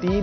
3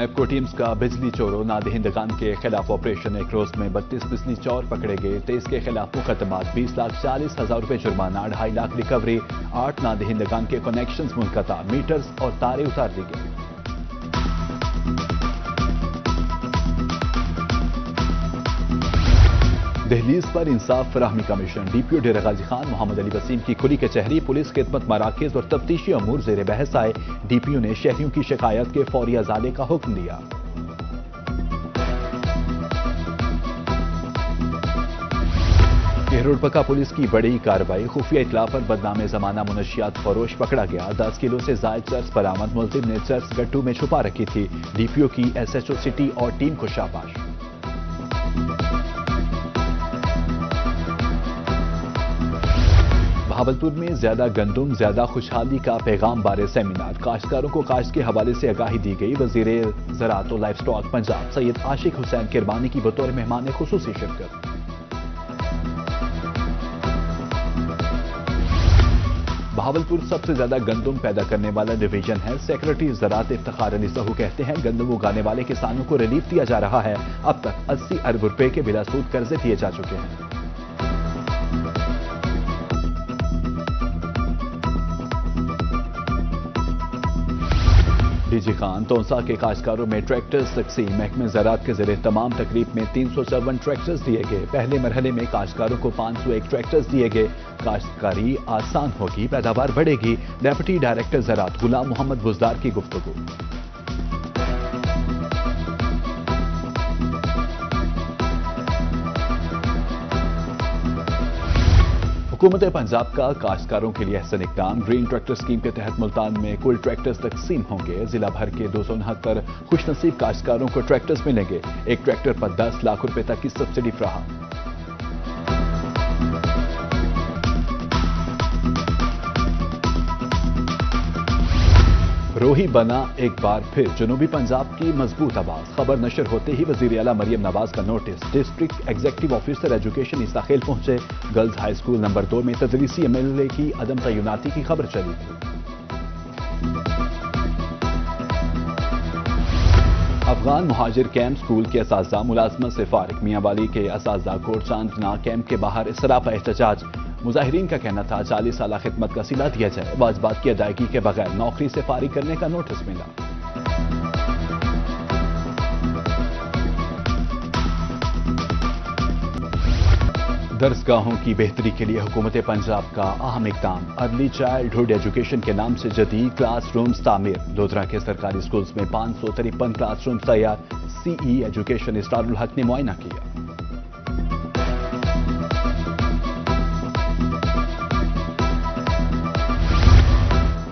MEPCO teams کا بجلی چوروں نادہندگان کے خلاف آپریشن، ایک روز میں 32 بجلی چور پکڑے گئے، 23 کے خلاف مقدمات، 20,40,000 روپے جرمانہ، 2.5 لاکھ ریکوری، 8 نادہندگان کے کنیکشنز منقطع، میٹرز اور تاریں اتار دی گئی۔ دہلیز پر انصاف فراہمی کمیشن، ڈی پی او ڈیرہ غازی خان محمد علی وسیم کی کھلی کچہری، پولیس خدمت مراکز اور تفتیشی امور زیر بحث آئے، ڈی پی او نے شہریوں کی شکایات کے فوری ازالے کا حکم دیا۔ کہروڑپکا پولیس کی بڑی کارروائی، خفیہ اطلاع پر بدنام زمانہ منشیات فروش پکڑا گیا، 10 کلو سے زائد چرس برآمد، ملزم نے چرس گٹو میں چھپا رکھی تھی، ڈی پی او کی ایس ایچ او سٹی اور ٹیم کو شاباش۔ بہاولپور میں زیادہ گندم زیادہ خوشحالی کا پیغام بارے سیمینار، کاشتکاروں کو کاشت کے حوالے سے آگاہی دی گئی، وزیر زراعت و لائف سٹاک پنجاب سید عاشق حسین کرمانی کی بطور مہمان خصوصی شرکت۔ بہاولپور سب سے زیادہ گندم پیدا کرنے والا ڈویژن ہے، سیکرٹری زراعت افتخار علی سہو کہتے ہیں گندم اگانے والے کسانوں کو ریلیف دیا جا رہا ہے، اب تک 80 ارب روپے کے بلا سود قرضے دیے جا چکے ہیں۔ ڈی جی خان تونسا کے کاشتکاروں میں ٹریکٹرز تقسیم، محکمہ زراعت کے زیر اہتمام تقریب میں 354 ٹریکٹرز دیے گئے، پہلے مرحلے میں کاشتکاروں کو 501 ٹریکٹرز دیے گئے، کاشتکاری آسان ہوگی، پیداوار بڑھے گی، ڈیپٹی ڈائریکٹر زراعت غلام محمد بزدار کی گفتگو۔ حکومت پنجاب کا کاشتکاروں کے لیے احسن اقدام، گرین ٹریکٹر اسکیم کے تحت ملتان میں کل ٹریکٹرز تقسیم ہوں گے، ضلع بھر کے 269 خوش نصیب کاشتکاروں کو ٹریکٹرز ملیں گے، ایک ٹریکٹر پر 10 لاکھ روپے تک کی سبسڈی فراہم۔ روہی بنا ایک بار پھر جنوبی پنجاب کی مضبوط آواز، خبر نشر ہوتے ہی وزیر اعلیٰ مریم نواز کا notice, district executive officer education Isa Khel پہنچے، گرلز ہائی اسکول نمبر 2 میں تدریسی عملے کی عدم تعیناتی کی خبر چلی۔ افغان مہاجر کیمپ اسکول کے اساتذہ ملازمت سے فارغ، میاں والی کے اساتذہ کوٹ چاندنا کیمپ کے باہر سراپا احتجاج، مظاہرین کا کہنا تھا 40 سالہ خدمت کا صلہ دیا جائے، واجبات کی ادائیگی کے بغیر نوکری سے فارغ کرنے کا نوٹس ملا۔ درسگاہوں کی بہتری کے لیے حکومت پنجاب کا اہم اقدام، ارلی چائلڈہڈ ایجوکیشن کے نام سے جدید کلاس رومز تعمیر، لودھرا کے سرکاری اسکولز میں 553 کلاس رومز تیار، سی ای ایجوکیشن اسرار الحق نے معائنہ کیا۔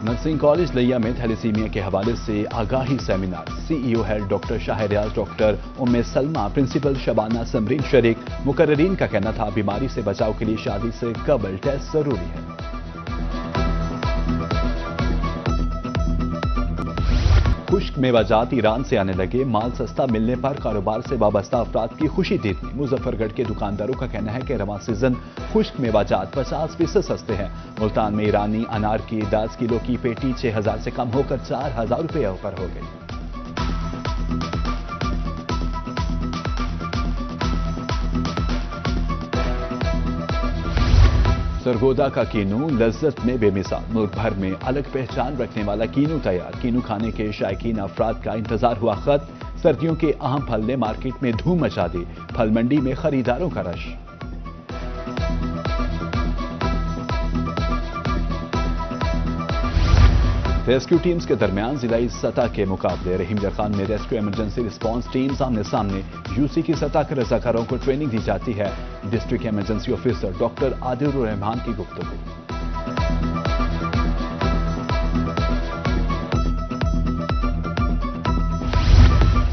نرسنگ کالج لیا میں تھیلیسیمیا کے حوالے سے آگاہی سیمینار، سی ای او ہیڈ ڈاکٹر شاہ ریاض، ڈاکٹر ام سلمہ، پرنسپل شبانہ سمرین شریک، مقررین کا کہنا تھا بیماری سے بچاؤ کے لیے شادی سے قبل ٹیسٹ ضروری ہے۔ خشک میوہ ایران سے آنے لگے، مال سستا ملنے پر کاروبار سے وابستہ افراد کی خوشی دیتی، مظفر گڑھ کے دکانداروں کا کہنا ہے کہ رواں سیزن خشک میوہ 50% سستے ہیں، ملتان میں ایرانی انار کی 10 کلو کی پیٹی 6,000 سے کم ہو کر 4,000 روپے پر ہو گئی۔ سرگودا کا کینو لذت میں بے مثال، ملک بھر میں الگ پہچان رکھنے والا کینو تیار، کینو کھانے کے شائقین افراد کا انتظار ہوا ختم، سردیوں کے اہم پھل نے مارکیٹ میں دھوم مچا دی، پھل منڈی میں خریداروں کا رش۔ ریسکیو ٹیمز کے درمیان ضلعی سطح کے مقابلے، رحیم گڑھ خان میں ریسکیو ایمرجنسی رسپانس ٹیم آمنے سامنے، یو سی کی سطح کے رضاکاروں کو ٹریننگ دی جاتی ہے، ڈسٹرکٹ ایمرجنسی آفیسر ڈاکٹر عادل الرحمان کی گفتگو۔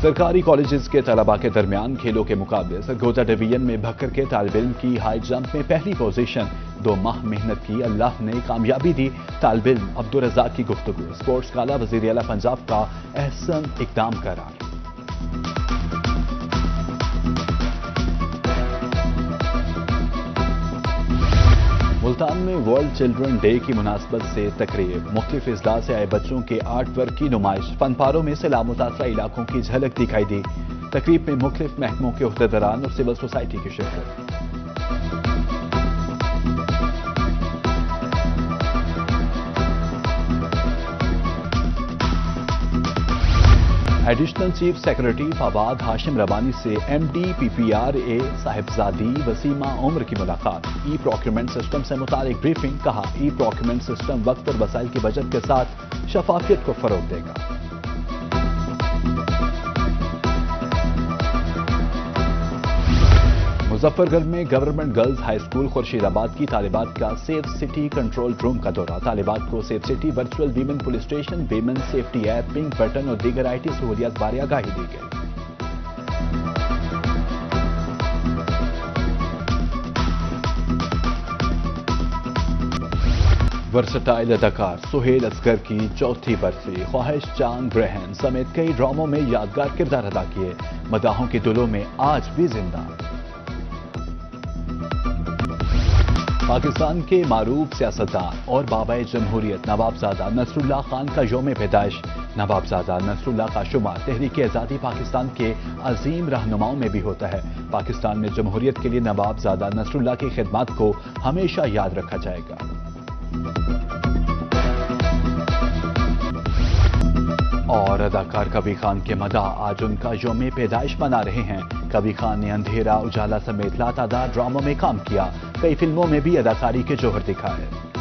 سرکاری کالجز کے طلباء کے درمیان کھیلوں کے مقابلے، سرگودا ڈویژن میں بھکر کے طالب علم کی ہائی جمپ میں پہلی پوزیشن، 2 ماہ محنت کی، اللہ نے کامیابی دی، طالب علم عبدالرزاق کی گفتگو، اسپورٹس گالا وزیر اعلیٰ پنجاب کا احسن اقدام قرار۔ ملتان میں ورلڈ چلڈرن ڈے کی مناسبت سے تقریب، مختلف اضلاع سے آئے بچوں کے آرٹ ورک کی نمائش، فن پاروں میں سیلاب متاثرہ علاقوں کی جھلک دکھائی دی۔ تقریب میں مختلف محکموں کے عہدیداران اور سول سوسائٹی کی شرکت۔ Additional chief secretary Fawad Hashim Rabbani سے M D P P R A Sahibzadi Waseema Umar کی ملاقات، ای پروکیورمنٹ سسٹم سے متعلق بریفنگ، کہا ای پروکیورمنٹ سسٹم وقت اور وسائل کی بچت کے ساتھ شفافیت کو فروغ دے گا۔ مظفر گڑھ میں government girls high school Khurshid آباد کی طالبات کا سیف سٹی کنٹرول روم کا دورہ، طالبات کو safe city virtual women police station, women safety app, pink button اور دیگر آئی ٹی سہولیات بارے آگاہی دی گئی۔ ورسٹائل اداکار سہیل اصغر کی چوتھی برسی، خواہش چاند گرہن سمیت کئی ڈراموں میں یادگار کردار ادا کیے، مداحوں کے دلوں میں آج بھی زندہ۔ پاکستان کے معروف سیاستدان اور بابائے جمہوریت نوابزادہ نصر اللہ خان کا یوم پیدائش، نوابزادہ نصر اللہ کا شمار تحریک آزادی پاکستان کے عظیم رہنماؤں میں بھی ہوتا ہے۔ پاکستان میں جمہوریت کے لیے نوابزادہ نصر اللہ کی خدمات کو ہمیشہ یاد رکھا جائے گا۔ اور اداکار کبیر خان کے مداح، آج ان کا یوم پیدائش منا رہے ہیں۔ کبیر خان نے اندھیرا، اجالا سمیت لاتعداد ڈراموں میں کام کیا، کئی فلموں میں بھی اداکاری کے جوہر دکھائے۔